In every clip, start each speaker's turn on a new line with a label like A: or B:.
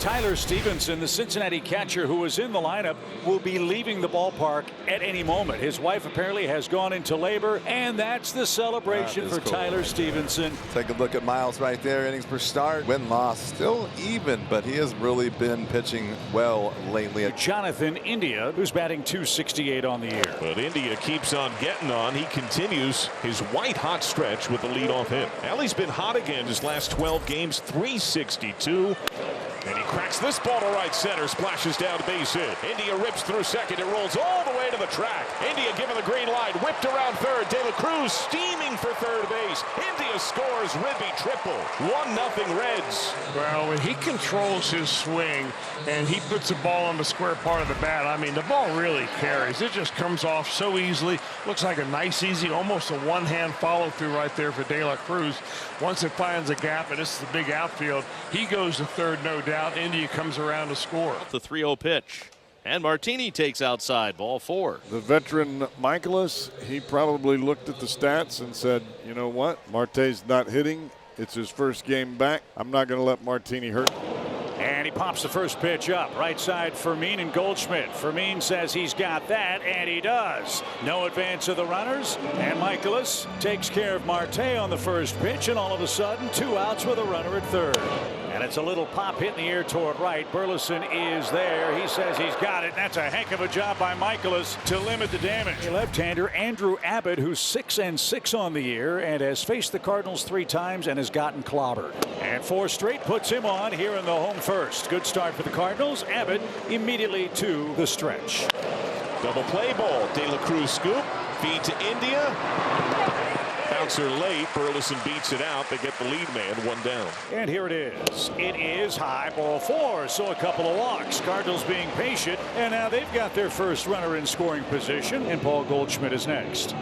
A: Tyler Stevenson, the Cincinnati catcher who was in the lineup, will be leaving the ballpark at any moment. His wife apparently has gone into labor, and that's the celebration for Tyler Stevenson.
B: Take a look at Miles right there. Innings per start. Win-loss still even, but he has really been pitching well lately.
A: Jonathan India, who's batting .268 on the year.
C: But India keeps on getting on. He continues his white-hot stretch with the leadoff hit. Allie's been hot again his last 12 games, .362. And he cracks this ball to right center, splashes down to base hit. India rips through second. It rolls all the way to the track. India given the green light, whipped around third. De La Cruz steaming for third base. India scores ribby triple. 1-0 Reds.
D: Well, when he controls his swing and he puts the ball on the square part of the bat, I mean, the ball really carries. It just comes off so easily. Looks like a nice, easy, almost a one-hand follow-through right there for De La Cruz. Once it finds a gap, and this is the big outfield, he goes to third, no doubt. India comes around to score.
E: The 3-0 pitch. And Martini takes outside, ball 4.
F: The veteran Michaelis, he probably looked at the stats and said, you know what, Marte's not hitting. It's his first game back. I'm not going to let Martini hurt.
A: And he pops the first pitch up. Right side, Fermin and Goldschmidt. Fermin says he's got that, and he does. No advance of the runners, and Michaelis takes care of Marte on the first pitch, and all of a sudden, 2 outs with a runner at third. And it's a little pop hit in the air toward right. Burleson is there. He says he's got it. That's a heck of a job by Michaelis to limit the damage. Left-hander Andrew Abbott, who's 6-6 on the year and has faced the Cardinals 3 times and has gotten clobbered. And 4 straight puts him on here in the home first. Good start for the Cardinals. Abbott immediately to the stretch.
C: Double play ball. De La Cruz scoop. Feed to India. Bouncer late. Burleson beats it out. They get the lead man 1 down.
A: And here it is. It is high, ball 4. So a couple of walks. Cardinals being patient. And now they've got their first runner in scoring position. And Paul Goldschmidt is next.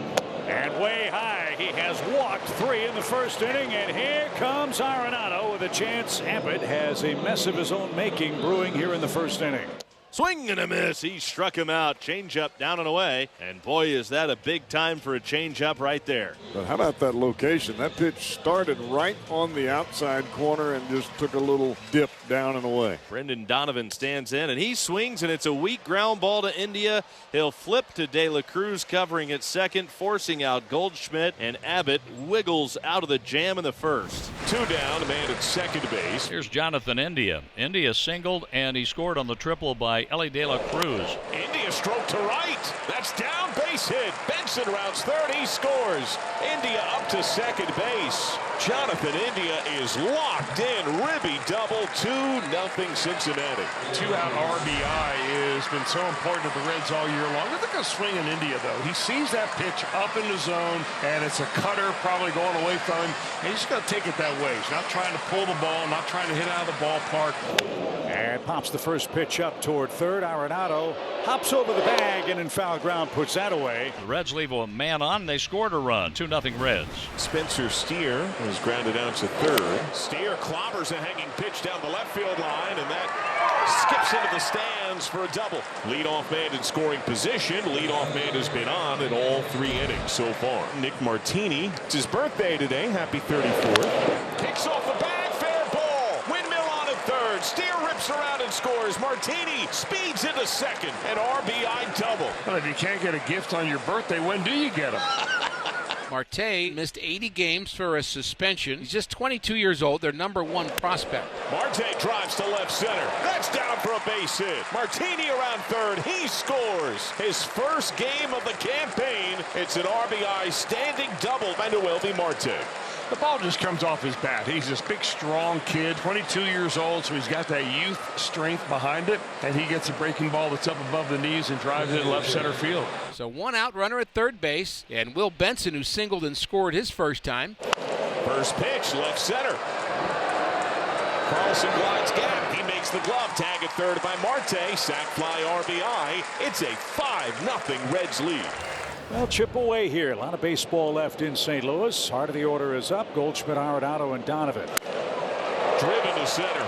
A: And way high. He has walked 3 in the first inning. And here comes Arenado with a chance. Abbott has a mess of his own making brewing here in the first inning.
E: Swing and a miss. He struck him out. Changeup down and away. And boy, is that a big time for a changeup right there.
F: But how about that location? That pitch started right on the outside corner and just took a little dip down and away.
E: Brendan Donovan stands in and he swings, and it's a weak ground ball to India. He'll flip to De La Cruz covering at second, forcing out Goldschmidt, and Abbott wiggles out of the jam in the first.
C: 2 down, a man at second base.
G: Here's Jonathan India. India singled, and he scored on the triple by Ellie De La Cruz.
C: India stroke to right. That's down, base hit. Benson rounds third. He scores. India up to second base. Jonathan India is locked in. Ribby double. 2-0 Cincinnati.
D: 2-out RBI has been so important to the Reds all year long. Look at the swing in India, though. He sees that pitch up in the zone, and it's a cutter probably going away from him. And he's just going to take it that way. He's not trying to pull the ball, not trying to hit out of the ballpark.
A: And pops the first pitch up toward third. Arenado hops over the bag and in foul ground puts that away.
G: The Reds leave a man on. They scored a run. 2-0 Reds.
C: Spencer Steer was grounded out to third. Steer clobbers a hanging pitch down the left field line, and that skips into the stands for a double. Leadoff man in scoring position. Leadoff man has been on in all 3 innings so far. Nick Martini, it's his birthday today. Happy 34th. Kicks off the bag. Fair ball. Windmill on at third. Steer rips around and scores. Martini speeds into second. An RBI double.
D: Well, if you can't get a gift on your birthday, when do you get them?
H: Marte missed 80 games for a suspension. He's just 22 years old, their #1 prospect.
C: Marte drives to left center. That's down for a base hit. Martini around third. He scores. His first game of the campaign. It's an RBI standing double by Noelvi Marte.
D: The ball just comes off his bat. He's this big, strong kid, 22 years old, so he's got that youth strength behind it, and he gets a breaking ball that's up above the knees and drives it in left center field.
H: So 1 out runner at third base, and Will Benson, who singled and scored his first time.
C: First pitch, left center. Carlson glides gap. He makes the glove tag at third by Marte. Sac fly RBI. It's a 5-0 Reds lead.
A: Well, chip away here. A lot of baseball left in St. Louis. Heart of the order is up. Goldschmidt, Arenado, and Donovan.
C: Driven to center.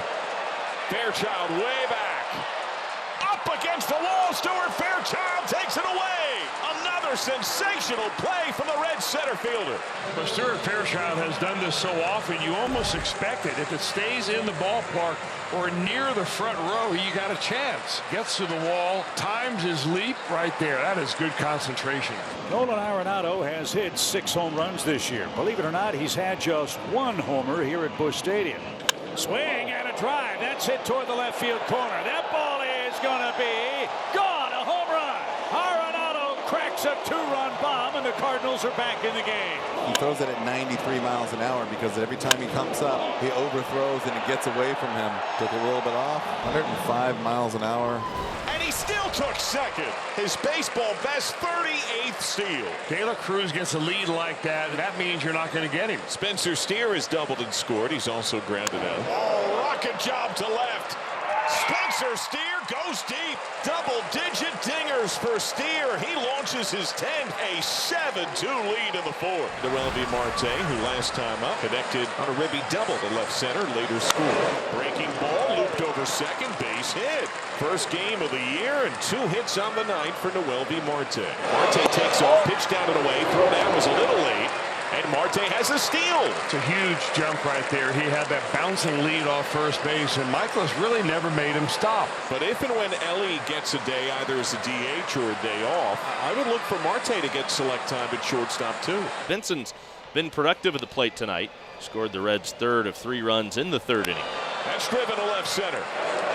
C: Fairchild way back. Up against the wall. Stuart Fairchild takes it away. Another Another sensational play from the Red center fielder.
D: But Stuart Fairchild has done this so often, you almost expect it. If it stays in the ballpark or near the front row, you got a chance. Gets to the wall, times his leap right there. That is good concentration.
A: Nolan Arenado has hit 6 home runs this year. Believe it or not, he's had just 1 homer here at Busch Stadium. Swing and a drive. That's hit toward the left field corner. That ball is going to be gone. A home run. Arenado cracks a 2-run bomb, and the Cardinals are back in the game.
B: He throws it at 93 miles an hour because every time he comes up, he overthrows and it gets away from him. Took a little bit off. 105 miles an hour.
C: And he still took second. His baseball best 38th steal.
D: De La Cruz gets a lead like that, and that means you're not going to get him.
C: Spencer Steer has doubled and scored. He's also grounded out. Oh, rocket job to left. Spencer Steer goes deep. Double-digit dingers for Steer. He launches his 10th, a 7-2 lead in the 4th. Noelvi Marte, who last time up connected on a ribby double to left center, later scored. Breaking ball, looped over second, base hit. First game of the year and 2 hits on the night for Noelvi Marte. Marte takes off, pitch down and away, throw down was a little late. And Marte has a steal.
D: It's a huge jump right there. He had that bouncing lead off first base, and Michaelis really never made him stop.
C: But if and when Ellie gets a day, either as a DH or a day off, I would look for Marte to get select time at shortstop, too.
E: Benson's been productive at the plate tonight. Scored the Reds' 3rd of 3 runs in the 3rd inning.
C: That's driven to left center.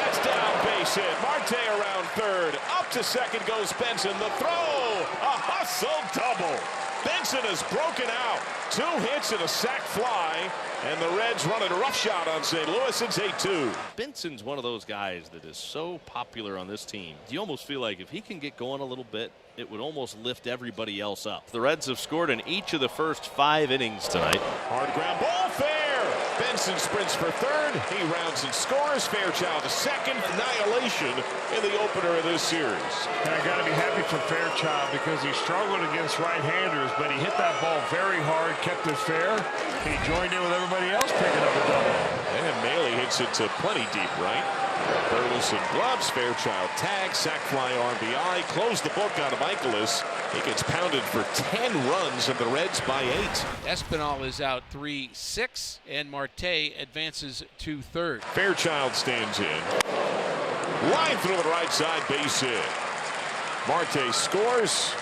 C: That's down, base hit. Marte around 3rd. Up to 2nd goes Benson. The throw. A hustle double. Benson has broken out. 2 hits and a sac fly, and the Reds running roughshod on St. Louis. It's 8-2.
E: Benson's one of those guys that is so popular on this team. You almost feel like if he can get going a little bit, it would almost lift everybody else up. The Reds have scored in each of the first 5 innings tonight.
C: Hard ground ball, fair. Benson sprints for 3rd. He rounds and scores. Fairchild to 2nd. Annihilation in the opener of this series.
D: And I got to be happy for Fairchild because he struggled against right-handers, but he hit that ball very hard, kept it fair. He joined in with everybody else picking up a double.
C: And Maley hits it to plenty deep right. Burleson gloves. Fairchild tag, sac fly, RBI. Close the book on Michaelis. He gets pounded for 10 runs, and the Reds by 8.
H: Espinal is out 3-6, and Marte advances to 3rd.
C: Fairchild stands in. Line through the right side, base hit. Marte scores.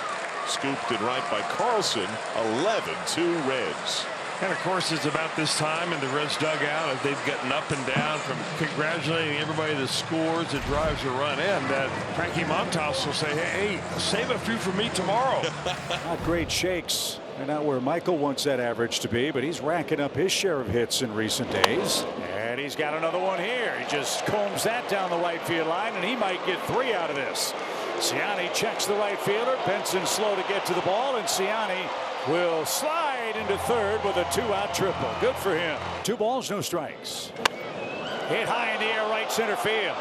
C: Scooped it right by Carlson. 11-2 Reds.
D: And of course, it's about this time in the Reds dugout as they've gotten up and down from congratulating everybody that scores, that drives a run in, that Frankie Montas will say, hey, save a few for me tomorrow.
A: Not great shakes. They're not where Michael wants that average to be, but he's racking up his share of hits in recent days. And he's got another one here. He just combs that down the right field line, and he might get 3 out of this. Ciani checks the right fielder. Benson slow to get to the ball, and Ciani will slide into 3rd with a 2-out triple. Good for him. 2 balls, no strikes. Hit high in the air, right center field.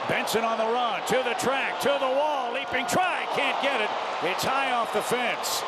A: Benson on the run, to the track, to the wall, leaping try, can't get it. It's high off the fence.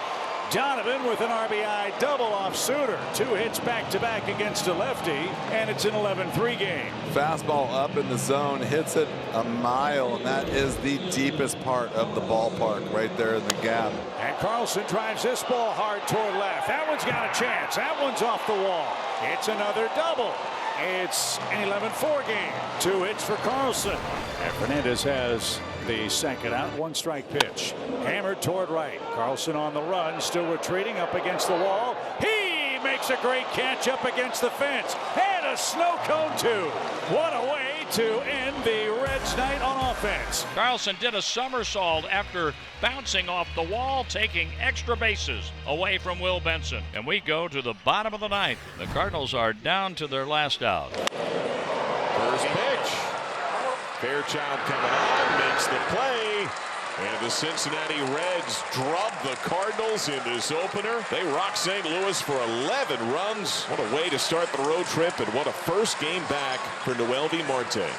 A: Donovan with an RBI double off Suter. 2 hits back-to-back against a lefty, and it's an 11-3 game.
B: Fastball up in the zone, hits it a mile, and that is the deepest part of the ballpark, right there in the gap.
A: And Carlson drives this ball hard toward left. That one's got a chance. That one's off the wall. It's another double. It's an 11-4 game. 2 hits for Carlson. And Fernandez has the 2nd out. 1 strike pitch. Hammered toward right. Carlson on the run, still retreating up against the wall. He makes a great catch up against the fence. And a snow cone too. What a way to end the Reds night on offense.
G: Carlson did a somersault after bouncing off the wall, taking extra bases away from Will Benson. And we go to the bottom of the 9th. The Cardinals are down to their last out.
C: First pitch. Fairchild coming on, makes the play. And the Cincinnati Reds drub the Cardinals in this opener. They rock St. Louis for 11 runs. What a way to start the road trip, and what a first game back for Noelvi Marte.